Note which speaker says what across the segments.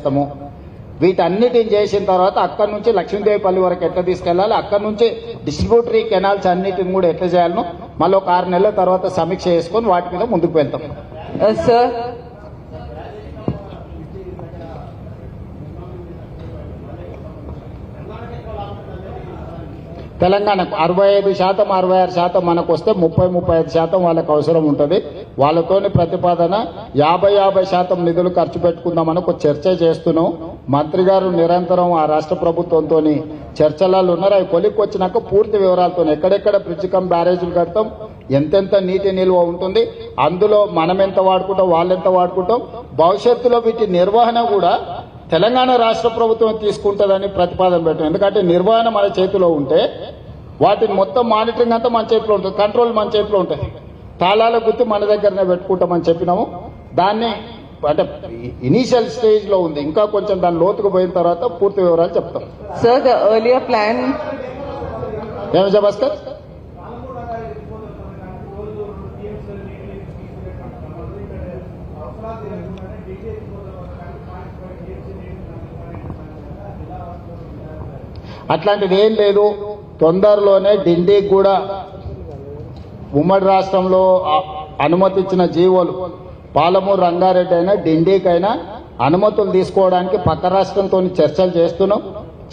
Speaker 1: చేస్తాము. వీటన్నిటిని చేసిన తర్వాత అక్కడి నుంచి లక్ష్మీదేవిపల్లి వరకు ఎట్లా తీసుకెళ్లాలి, అక్కడి నుంచి డిస్ట్రిబ్యూటరీ కెనాల్స్ అన్నిటిని కూడా ఎట్లా చేయాలను మళ్ళీ ఒక 6 నెలల తర్వాత సమీక్ష చేసుకొని వాటి మీద ముందుకు వెళ్తాం.
Speaker 2: సార్
Speaker 1: తెలంగాణకు 65%, 66% మనకు వస్తే 30-35% వాళ్ళకి అవసరం ఉంటుంది. వాళ్ళతోని ప్రతిపాదన 50% నిధులు ఖర్చు పెట్టుకుందామని ఒక చర్చ చేస్తున్నాం. మంత్రి గారు నిరంతరం ఆ రాష్ట్ర ప్రభుత్వంతో చర్చలలో ఉన్నారు. అవి కొలిక్కి వచ్చినాక పూర్తి వివరాలతో ఎక్కడెక్కడ బ్రిడ్జ్ కమ్ బ్యారేజీలు కడతాం, ఎంతెంత నీటి నిల్వ ఉంటుంది, అందులో మనం ఎంత వాడుకుంటాం, వాళ్ళు ఎంత వాడుకుంటాం, భవిష్యత్తులో వీటి నిర్వహణ కూడా తెలంగాణ రాష్ట్ర ప్రభుత్వం తీసుకుంటుందని ప్రతిపాదన పెట్టాం. ఎందుకంటే నిర్వహణ మన చేతిలో ఉంటే వాటిని మొత్తం మానిటరింగ్ అంతా మన చేతిలో ఉంటుంది, కంట్రోల్ మన చేతిలో ఉంటుంది. తాళాల గుర్తు మన దగ్గరనే పెట్టుకుంటామని చెప్పినాము. దాన్ని అంటే ఇనీషియల్ స్టేజ్ లో ఉంది, ఇంకా కొంచెం దాని లోతుకు పోయిన తర్వాత పూర్తి వివరాలు చెప్తాం.
Speaker 2: సార్ ద ఎర్లియర్ ప్లాన్
Speaker 1: ఏమి భాస్కర్ అట్లాంటిది ఏం లేదు. తొందరలోనే డిండికి కూడా ఉమ్మడి రాష్ట్రంలో అనుమతి ఇచ్చిన జీవోలు పాలమూరు రంగారెడ్డి అయినా డిండికైనా అనుమతులు తీసుకోవడానికి పక్క రాష్ట్రంతో చర్చలు చేస్తున్నాం.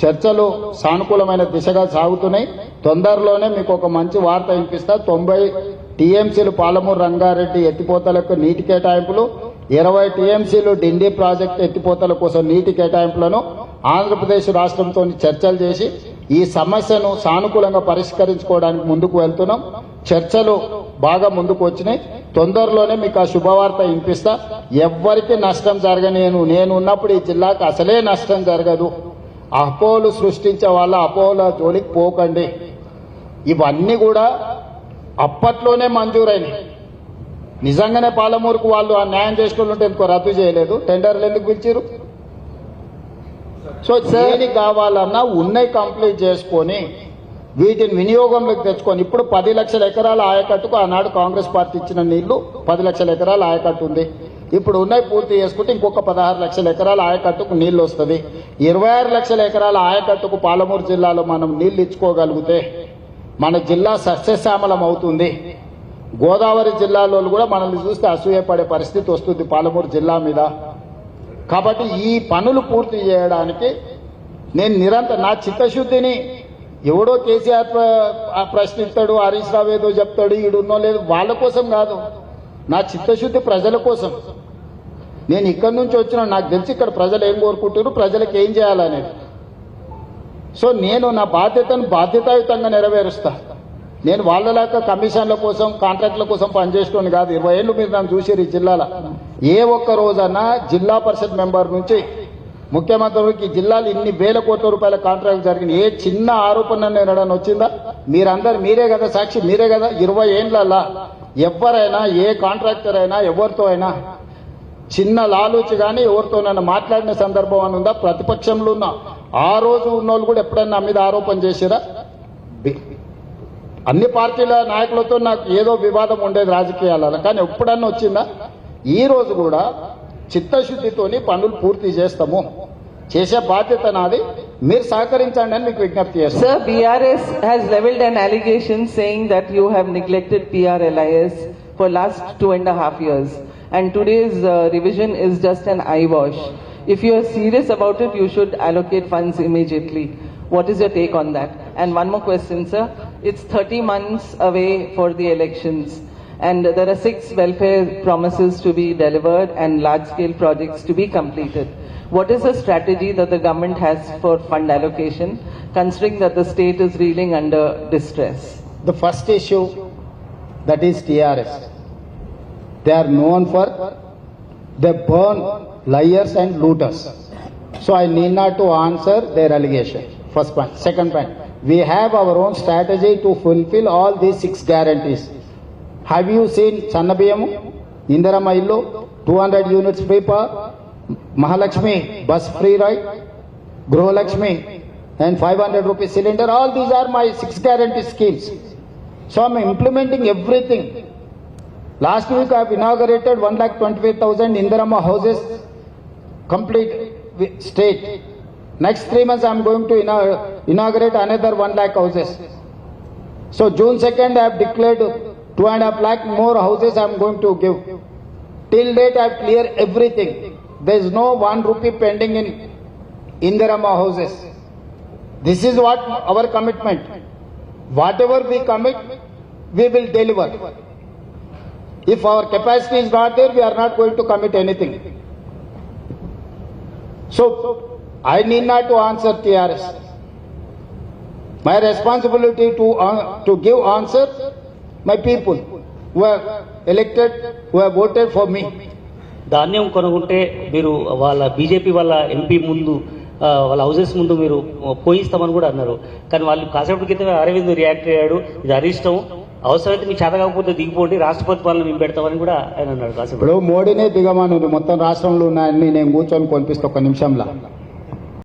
Speaker 1: చర్చలు సానుకూలమైన దిశగా సాగుతున్నాయి. తొందరలోనే మీకు ఒక మంచి వార్త వినిపిస్తా. 90 టీఎంసీలు పాలమూరు రంగారెడ్డి ఎత్తిపోతలకు నీటి కేటాయింపులు, 20 టీఎంసీలు డిండి ప్రాజెక్టు ఎత్తిపోతల కోసం నీటి కేటాయింపులను ఆంధ్రప్రదేశ్ రాష్ట్రంతో చర్చలు చేసి ఈ సమస్యను సానుకూలంగా పరిష్కరించుకోవడానికి ముందుకు వెళ్తున్నాం. చర్చలు బాగా ముందుకు వచ్చినాయి. తొందరలోనే మీకు ఆ శుభవార్త వినిపిస్తా. ఎవ్వరికి నష్టం నేను ఉన్నప్పుడు ఈ జిల్లాకు అసలే నష్టం జరగదు. అపోహలు సృష్టించే వాళ్ళ అపోహల జోలికి పోకండి. ఇవన్నీ కూడా అప్పట్లోనే మంజూరైనవి. నిజంగానే పాలమూరుకు వాళ్ళు ఆ న్యాయం చేసేటోళ్ళుంటే ఎందుకో రద్దు చేయలేదు, టెండర్లు ఎందుకు పిలిచారు? సో దేనికి కావాలన్నా ఉన్నాయి కంప్లీట్ చేసుకొని వీటిని వినియోగంలోకి తెచ్చుకొని ఇప్పుడు 10 లక్షల ఎకరాల ఆయకట్టుకు ఆనాడు కాంగ్రెస్ పార్టీ ఇచ్చిన నీళ్లు 10 లక్షల ఎకరాల ఆయకట్టు ఉంది. ఇప్పుడు ఉన్నాయి పూర్తి చేసుకుంటే ఇంకొక 16 లక్షల ఎకరాల ఆయకట్టుకు నీళ్లు వస్తుంది. 26 లక్షల ఎకరాల ఆయకట్టుకు పాలమూరు జిల్లాలో మనం నీళ్లు ఇచ్చుకోగలిగితే మన జిల్లా సస్యశ్యామలం అవుతుంది. గోదావరి జిల్లాలో కూడా మనల్ని చూస్తే అసూయపడే పరిస్థితి వస్తుంది పాలమూరు జిల్లా మీద. కాబట్టి ఈ పనులు పూర్తి చేయడానికి నేను నిరంతరం నా చిత్తశుద్ధిని ఎవడో కేసీఆర్ ప్రశ్నిస్తాడు, హరీష్ రావు ఏదో చెప్తాడు, ఈడున్నో లేదు, వాళ్ళ కోసం కాదు. నా చిత్తశుద్ధి ప్రజల కోసం. నేను ఇక్కడి నుంచి వచ్చిన నాకు తెలిసి ఇక్కడ ప్రజలు ఏం కోరుకుంటారు, ప్రజలకు ఏం చేయాలనేది. సో నేను నా బాధ్యతను బాధ్యతాయుతంగా నెరవేరుస్తా. నేను వాళ్ళలాగా కమిషన్ల కోసం కాంట్రాక్ట్ల కోసం పనిచేసుకోండి కాదు. 20 ఏళ్ళు మీరు నన్ను చూసారు ఈ జిల్లాలో. ఏ ఒక్క రోజన్నా జిల్లా పరిషత్ మెంబర్ నుంచి ముఖ్యమంత్రికి ఈ జిల్లాలో ఇన్ని వేల కోట్ల రూపాయల కాంట్రాక్ట్ జరిగింది, ఏ చిన్న ఆరోపణ నేనడని వచ్చిందా? మీరే కదా సాక్షి, మీరే కదా. 20 ఏళ్ళ ఎవరైనా ఏ కాంట్రాక్టర్ అయినా ఎవరితో అయినా చిన్న లాలూచి కానీ ఎవరితోనైనా మాట్లాడిన సందర్భం అని ఉందా? ప్రతిపక్షంలో ఉన్న ఆ రోజు ఉన్నోళ్ళు కూడా ఎప్పుడైనా నా మీద ఆరోపణ చేసిరా? అన్ని పార్టీల నాయకులతో నాకు ఏదో వివాదం ఉండేది రాజకీయాలలో, కానీ ఎప్పుడన్నా వచ్చిందా? ఈ రోజు కూడా చిత్తశుద్ధితోని పనులు పూర్తి చేస్తాము. చేసే బాధ్యత నాది. మీరు సహకరించండి అని మీకు విజ్ఞప్తి చేస్తాను.
Speaker 2: Sir, BRS has leveled an allegation saying that you have neglected PRLIS for last 2.5 years, and today's revision is just an eyewash. If you are serious about it, you should allocate funds immediately. What is your take on that? And one more question, sir. It's 30 months away for the elections, and there are 6 welfare promises to be delivered and large-scale projects to be completed. What is the strategy that the government has for fund allocation, considering that the state is reeling under distress?
Speaker 1: The first issue, that is TRS. They are known for, they burn liars and looters. So I need not to answer their allegation. First point. Second point, we have our own strategy to fulfill all these 6 guarantees. Have you seen Channabiyamu, Indirama Illu, 200 units free power, Mahalakshmi bus free ride, Gruhalakshmi and 500 rupees cylinder? All these are my 6 guarantee schemes. So I'm implementing everything. Last week I have inaugurated 1,25,000 Indirama houses, complete state. Next 3 months I am going to inaugurate another 1 lakh houses. So June 2nd I have declared 2.5 lakh more houses I am going to give. Till date I have cleared everything. There is no 1 rupee pending in Indirama houses. This is what our commitment. Whatever we commit, we will deliver. If our capacity is not there, we are not going to commit anything. So, I need not to answer TRS. My responsibility to give answer, my people who have elected, who have voted for me.
Speaker 3: ధాన్యం కొనుక్కుంటే మీరు వాళ్ళ BJP వాళ్ళ MP ముందు వాళ్ళ houses ముందు మీరు పోయిస్తామని కూడా అన్నారు. కానీ వాళ్ళు కాసేపటి క్రితమే అరవింద్ రియాక్ట్ అయ్యాడు, ఇది అరిష్టం, అవసరమైతే మీకు చేత కాకపోతే దిగిపోండి, రాష్ట్రపతి పాలన మేము పెడతామని కూడా ఆయన అన్నాడు కాసేపు.
Speaker 1: ఇప్పుడు మోడీనే దిగమాను మొత్తం రాష్ట్రంలో ఉన్నాయని నేను కూర్చొని కొనిపిస్తా 1 నిమిషంలో.